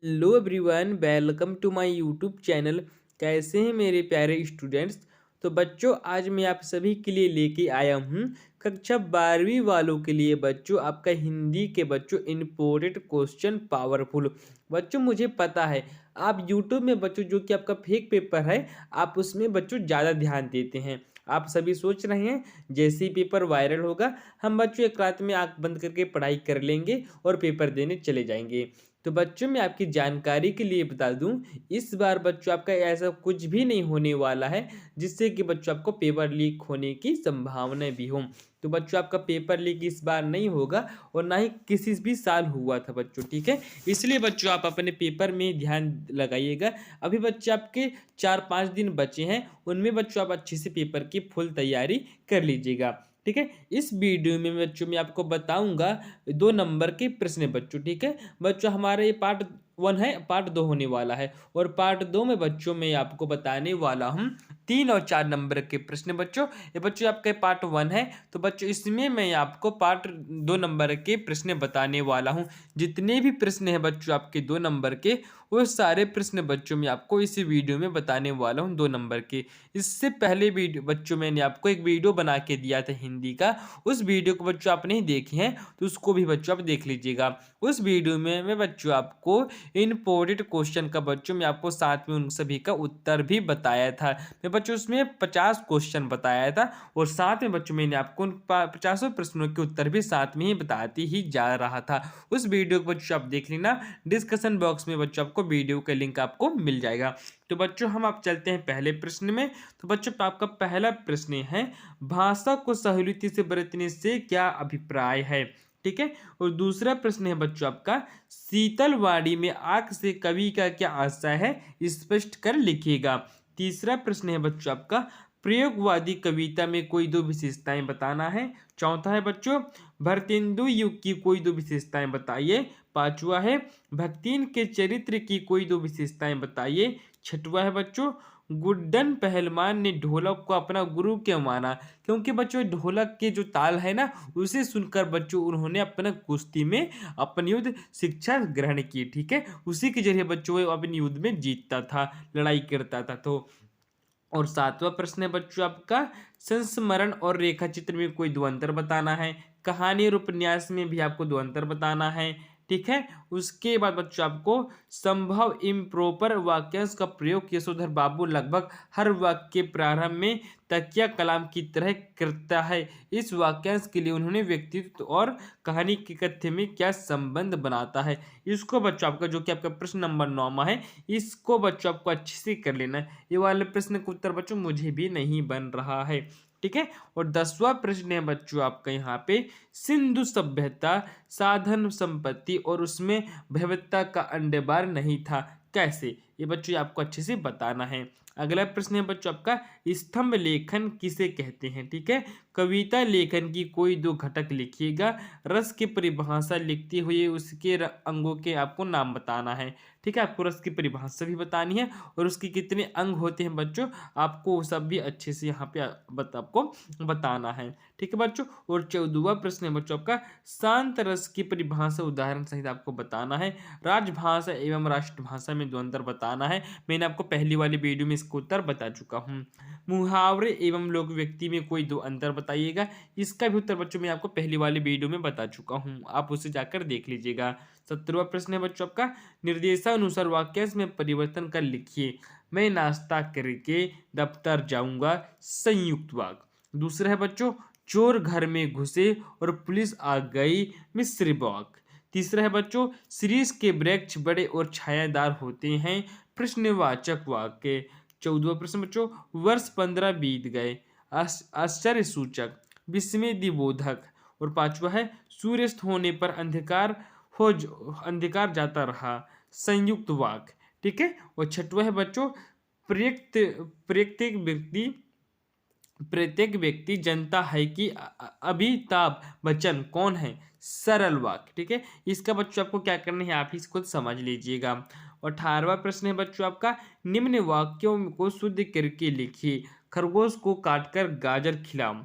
Hello everyone, welcome to my YouTube channel. कैसे हैं मेरे प्यारे स्टूडेंट्स। तो बच्चों, आज मैं आप सभी के लिए लेके आया हूँ कक्षा 12वीं वालों के लिए बच्चों आपका हिंदी के बच्चों इम्पोर्टेंट क्वेश्चन पावरफुल। बच्चों, मुझे पता है आप यूट्यूब में बच्चों जो कि आपका फेक पेपर है, आप उसमें बच्चों ज़्यादा ध्यान देते हैं। आप सभी सोच रहे हैं जैसे ही पेपर वायरल होगा हम बच्चों एक रात में आंख बंद करके पढ़ाई कर लेंगे और पेपर देने चले जाएंगे। तो बच्चों, मैं आपकी जानकारी के लिए बता दूं, इस बार बच्चों आपका ऐसा कुछ भी नहीं होने वाला है जिससे कि बच्चों आपको पेपर लीक होने की संभावना भी हो। तो बच्चों, आपका पेपर लीक इस बार नहीं होगा और ना ही किसी भी साल हुआ था बच्चों, ठीक है। इसलिए बच्चों आप अपने पेपर में ध्यान लगाइएगा। अभी बच्चे आपके 4-5 दिन बचे हैं, उनमें बच्चों आप अच्छे से पेपर की फुल तैयारी कर लीजिएगा, ठीक है। इस वीडियो में बच्चों मैं आपको बताऊंगा 2 नंबर के प्रश्न बच्चों, ठीक है। बच्चों, हमारे ये पार्ट 1 है, पार्ट 2 होने वाला है और पार्ट 2 में बच्चों मैं आपको बताने वाला हूँ 3 और 4 नंबर के प्रश्न बच्चों। ये बच्चों आपके पार्ट 1 है, तो बच्चों इसमें मैं आपको पार्ट 2 नंबर के प्रश्न बताने वाला हूँ। जितने भी प्रश्न हैं बच्चों आपके 2 नंबर के, वो सारे प्रश्न बच्चों मैं आपको इसी वीडियो में बताने वाला हूँ 2 नंबर के। इससे पहले वीडियो बच्चों मैंने आपको एक वीडियो बना के दिया था हिंदी का, उस वीडियो को बच्चों आप नहीं देखे हैं तो उसको भी बच्चों आप देख लीजिएगा। उस वीडियो में मैं बच्चों आपको इम्पोर्टेंट क्वेश्चन का बच्चों मैं आपको साथ में उन सभी का उत्तर भी बताया था। मैं बच्चों उसमें 50 क्वेश्चन बताया था और साथ में बच्चों मैंने आपको उन 50 प्रश्नों के उत्तर भी साथ में ही बताती ही जा रहा था। उस वीडियो को बच्चों आप देख लेना, डिस्कशन बॉक्स में बच्चों आपको वीडियो का लिंक आपको मिल जाएगा। तो बच्चों हम आप चलते हैं पहले प्रश्न में। तो बच्चों आपका पहला प्रश्न है, भाषा को सहुलियत से बरतने से क्या अभिप्राय है, ठीक है। और दूसरा प्रश्न है बच्चों आपका, शीतल वाणी में आंख से कवि का क्या आशय है, स्पष्ट कर लिखिएगा। तीसरा प्रश्न है बच्चों आपका, प्रयोगवादी कविता में कोई दो विशेषताएं बताना है। चौथा है बच्चों, भरतेंदु युग की कोई दो विशेषताएं बताइए। पांचवा है, भक्तिन के चरित्र की कोई दो विशेषताएं बताइए। छठवा है बच्चों, गुड्डन पहलवान ने ढोलक को अपना गुरु क्यों माना। क्योंकि बच्चों ढोलक के जो ताल है ना, उसे सुनकर बच्चों उन्होंने अपना कुश्ती में अपनी युद्ध शिक्षा ग्रहण की, ठीक है। उसी के जरिए बच्चों वो अपनी युद्ध में जीतता था, लड़ाई करता था। तो और सातवां प्रश्न है बच्चों आपका, संस्मरण और रेखा चित्र में कोई दो अंतर बताना है। कहानी और उपन्यास में भी आपको दो अंतर बताना है, ठीक है। उसके बाद बच्चों आपको संभव इम्प्रॉपर वाक्यांश का प्रयोग यशोधर बाबू लगभग हर वाक्य के प्रारंभ में तकिया कलाम की तरह करता है। इस वाक्यांश के लिए उन्होंने व्यक्तित्व और कहानी के कथ्य में क्या संबंध बनाता है। इसको बच्चों आपका जो कि आपका प्रश्न नंबर 9 है, इसको बच्चों आपको अच्छे से कर लेना है। ये वाले प्रश्न का उत्तर बच्चों मुझे भी नहीं बन रहा है, ठीक है। और 10वां प्रश्न है बच्चों आपका यहाँ पे, सिंधु सभ्यता साधन संपत्ति और उसमें भव्यता का अंडेबार नहीं था, कैसे। ये बच्चों आपको अच्छे से बताना है। अगला प्रश्न है बच्चों आपका, स्तंभ लेखन किसे कहते हैं, ठीक है। कविता लेखन की कोई दो घटक लिखिएगा। रस की परिभाषा लिखते हुए उसके अंगों के आपको नाम बताना है, ठीक है। आपको रस की परिभाषा भी बतानी है और उसके कितने अंग होते हैं बच्चों, आपको वो सब भी अच्छे से यहाँ पे आपको बताना है, ठीक है बच्चों। और 14वां प्रश्न है बच्चों आपका, शांत रस की परिभाषा उदाहरण सहित आपको बताना है। राजभाषा एवं राष्ट्रभाषा में दो अंतर बताना है। मैंने आपको पहली वाली वीडियो में इसको उत्तर बता चुका हूँ। मुहावरे एवं लोक व्यक्ति में कोई दो अंतर बताइएगा। इसका भी उत्तर बच्चों मैं आपको पहली वाली वीडियो में बता चुका हूँ, आप उसे जाकर देख लीजिएगा। 17वां प्रश्न है बच्चों आपका, निर्देशानुसार वाक्यांश में परिवर्तन कर लिखिए। मैं नाश्ता करके दफ्तर जाऊंगा, संयुक्त वाक्य। दूसरा है बच्चों, चोर घर में घुसे और पुलिस आ गई, मिश्र वाक्य। तीसरा है बच्चों, शीरीष के वृक्ष बड़े और छायादार होते हैं, प्रश्नवाचक वाक्य। 14वां प्रश्न बच्चों, वर्ष 15 बीत गए, आश्चर्य सूचक, विस्मय दिबोधक। और 5वां है, सूर्यास्त होने पर अंधकार जाता रहा, संयुक्त वाक्य, ठीक है। और 6वां है बच्चों, प्रत्येक प्रत्येक व्यक्ति प्रत्येक व्यक्ति जानता है कि अमिताभ बच्चन कौन है, सरल वाक्य, ठीक है। इसका बच्चों आपको क्या करना है, आप ही खुद समझ लीजिएगा। और 18वां प्रश्न है बच्चों आपका, निम्न वाक्यों को शुद्ध करके लिखिए। खरगोश को काटकर गाजर खिलाऊं,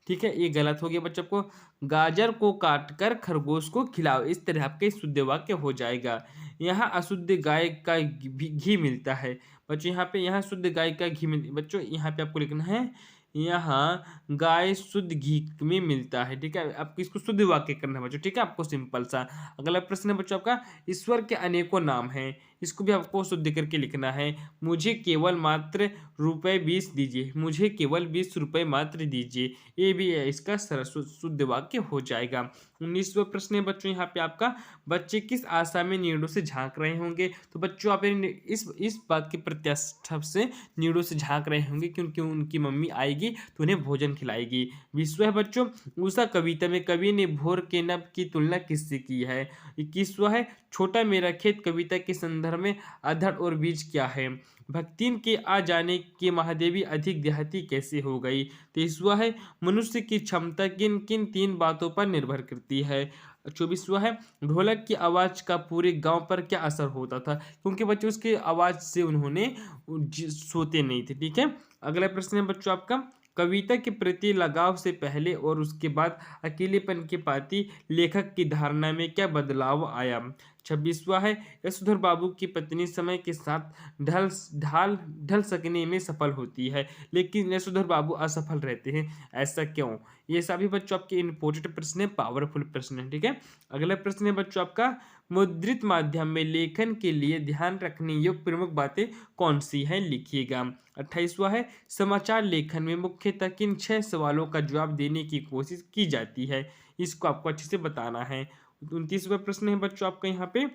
ठीक है, ये गलत हो गया बच्चों। को गाजर को काट कर खरगोश को खिलाओ, इस तरह आपके शुद्ध वाक्य हो जाएगा। यहाँ अशुद्ध गाय का घी मिलता है बच्चों। यहाँ पे यहाँ शुद्ध गाय का घी मिल बच्चों, यहाँ पे आपको लिखना है यहाँ गाय शुद्ध घी में मिलता है। ठीक है, आपको इसको शुद्ध वाक्य करना है बच्चों। ठीक है, आपको सिंपल सा। अगला प्रश्न है बच्चों आपका, ईश्वर के अनेकों नाम हैं, इसको भी आपको शुद्ध करके लिखना है। मुझे केवल मात्र ₹20 दीजिए, मुझे केवल ₹20 मात्र दीजिए, ये भी है इसका शुद्ध वाक्य हो जाएगा। 19वां प्रश्न है बच्चों यहाँ पे आपका, बच्चे किस आशा में नीड़ों से झांक रहे होंगे। तो बच्चों आप इस बात की प्रत्याशा से नीड़ों से झांक रहे होंगे क्योंकि उनकी मम्मी आएगी तो उन्हें भोजन खिलाएगी। 20वां है बच्चों, उषा कविता में कवि ने भोर के नभ की तुलना किससे की है। 21वां है, छोटा मेरा खेत कविता के संदर्भ में अधड़ और बीज क्या है। भक्तिन के आ जाने के महादेवी अधिक देहाती कैसे हो गई। 23वां है, मनुष्य की क्षमता किन किन 3 बातों पर निर्भर करती है। 24वां है, ढोलक की आवाज का पूरे गांव पर क्या असर होता था। क्योंकि बच्चों उसकी आवाज से उन्होंने सोते नहीं थे। ठीक है, अगला प्रश्न है बच्चों आपका, कविता के प्रति लगाव से पहले और उसके बाद अकेलेपन के प्रति लेखक की धारणा में क्या बदलाव आया। 26वां है, यशोधर बाबू की पत्नी समय के साथ ढल ढाल ढल सकने में सफल होती है लेकिन यशोधर बाबू असफल रहते हैं, ऐसा क्यों। ये सभी बच्चों आपके इंपॉर्टेंट प्रश्न है, पावरफुल प्रश्न है। ठीक है, अगला प्रश्न है बच्चों आपका, मुद्रित माध्यम में लेखन के लिए ध्यान रखने योग्य प्रमुख बातें कौन सी हैं, लिखिएगा। 28वां है, समाचार लेखन में मुख्यतः किन 6 सवालों का जवाब देने की कोशिश की जाती है, इसको आपको अच्छे से बताना है। 29वां प्रश्न है बच्चों आपका यहाँ पे,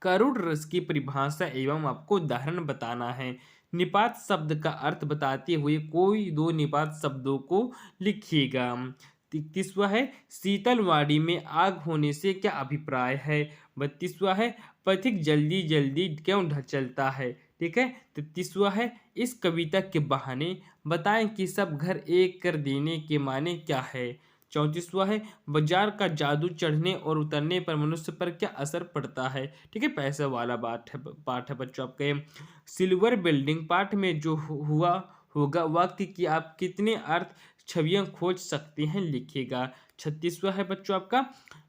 करुण रस की परिभाषा एवं आपको उदाहरण बताना है। निपात शब्द का अर्थ बताते हुए कोई 2 निपात शब्दों को लिखिएगा। 31वां है, शीतलवाड़ी में आग होने से क्या अभिप्राय है। 32वां है, पथिक जल्दी जल्दी क्यों चलता है। ठीक है, 33वां है, इस कविता के बहाने बताएं कि सब घर एक कर देने के माने क्या है। 34वां है, बाजार का जादू चढ़ने और उतरने पर मनुष्य पर क्या असर पड़ता है। ठीक है, पैसा वाला पाठ है बच्चों आपके। सिल्वर बिल्डिंग पाठ में जो हुआ होगा वाक्य की आप कितने अर्थ छवियां खोज सकते हैं, लिखिएगा। 36वां है बच्चों आपका,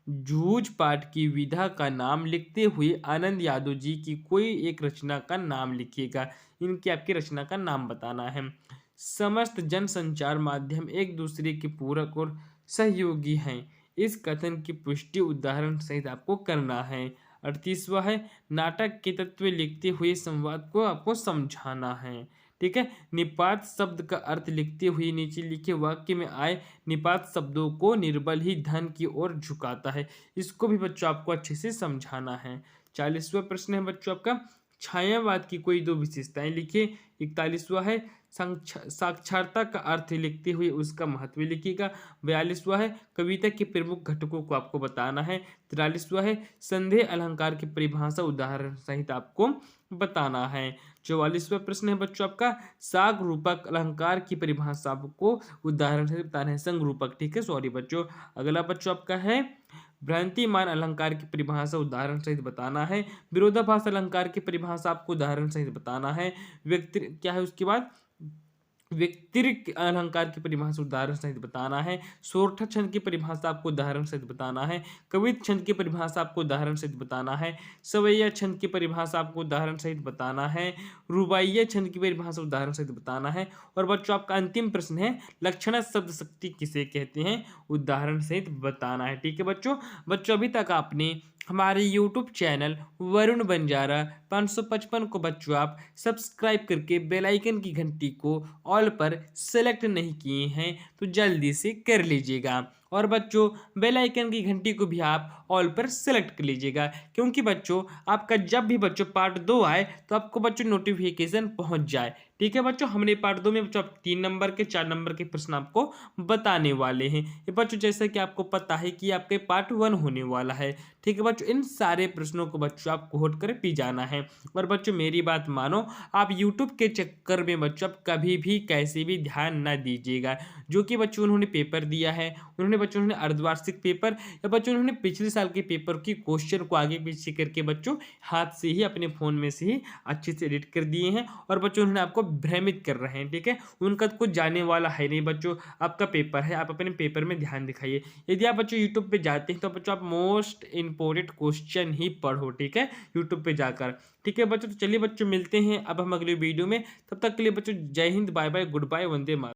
जूझ पाठ की विधा का नाम लिखते हुए आनंद यादव जी की कोई एक रचना का नाम लिखिएगा, इनकी आपकी रचना का नाम बताना है। समस्त जन संचार माध्यम एक दूसरे के पूरक और सहयोगी हैं, इस कथन की पुष्टि उदाहरण सहित आपको करना है। 38वां है, नाटक के तत्व लिखते हुए संवाद को आपको समझाना है। ठीक है, निपात शब्द का अर्थ लिखते हुए नीचे लिखे वाक्य में आए निपात शब्दों को निर्बल ही धन की ओर झुकाता है, इसको भी बच्चों आपको अच्छे से समझाना है। 40वां प्रश्न है बच्चों आपका, छायावाद की कोई 2 विशेषताएं लिखिए। 41वां है, साक्षरता का अर्थ लिखते हुए उसका महत्व लिखिएगा। 42वां है, कविता के प्रमुख घटकों को आपको बताना है। 43वां है, संदेह अलंकार की परिभाषा उदाहरण सहित आपको बताना है। 44वां प्रश्न है बच्चों आपका, साग रूपक अलंकार की परिभाषा आपको उदाहरण से बताना है। संग रूपक, ठीक है, सॉरी बच्चों। अगला बच्चों आपका है, भ्रांतिमान अलंकार की परिभाषा उदाहरण सहित बताना है। विरोधाभास अलंकार की परिभाषा आपको उदाहरण सहित बताना है। व्यक्ति क्या है उसके बाद, व्यक्तिरिक्त अलंकार की परिभाषा उदाहरण सहित बताना है। सोरठा छंद की परिभाषा आपको उदाहरण सहित बताना है। कवित छंद की परिभाषा आपको उदाहरण सहित बताना है। सवैया छंद की परिभाषा आपको उदाहरण सहित बताना है। रुबाइया छंद की परिभाषा उदाहरण सहित बताना है। और बच्चों आपका अंतिम प्रश्न है, लक्षणा शब्द शक्ति किसे कहते हैं, उदाहरण सहित बताना है। ठीक है बच्चों, अभी तक आपने हमारे YouTube चैनल वरुण बंजारा 555 को बच्चों आप सब्सक्राइब करके बेल आइकन की घंटी को ऑल पर सेलेक्ट नहीं किए हैं तो जल्दी से कर लीजिएगा। और बच्चों बेल आइकन की घंटी को भी आप ऑल पर सेलेक्ट कर लीजिएगा, क्योंकि बच्चों आपका जब भी बच्चों पार्ट 2 आए तो आपको बच्चों नोटिफिकेशन पहुंच जाए। ठीक है बच्चों, हमने पार्ट 2 में बच्चों 3 नंबर के 4 नंबर के प्रश्न आपको बताने वाले हैं। ये बच्चों जैसा कि आपको पता है कि आपके पार्ट 1 होने वाला है। ठीक है बच्चों, इन सारे प्रश्नों को बच्चों आपको होट कर पी जाना है। और बच्चों मेरी बात मानो, आप YouTube के चक्कर में बच्चों आप कभी भी कैसे भी ध्यान ना दीजिएगा। जो कि बच्चों उन्होंने पेपर दिया है, उन्होंने बच्चों ने अर्धवार्षिक पेपर या बच्चों ने पिछले साल के पेपर की क्वेश्चन को आगे पीछे करके बच्चों हाथ से ही अपने फ़ोन में से ही अच्छे से एडिट कर दिए हैं और बच्चों उन्होंने आपको भ्रमित कर रहे हैं, ठीक है। उनका तो कुछ जाने वाला है नहीं बच्चों, आपका पेपर है, आप अपने पेपर में ध्यान दिखाइए। यदि आप बच्चों यूट्यूब पे जाते हैं तो बच्चों आप मोस्ट इंपॉर्टेंट क्वेश्चन ही पढ़ो, ठीक है, यूट्यूब पे जाकर। ठीक है बच्चों, तो चलिए बच्चों मिलते हैं अब हम अगले वीडियो में। तब तक के लिए बच्चों जय हिंद, बाय बाय, गुड बाय, वंदे मातरम।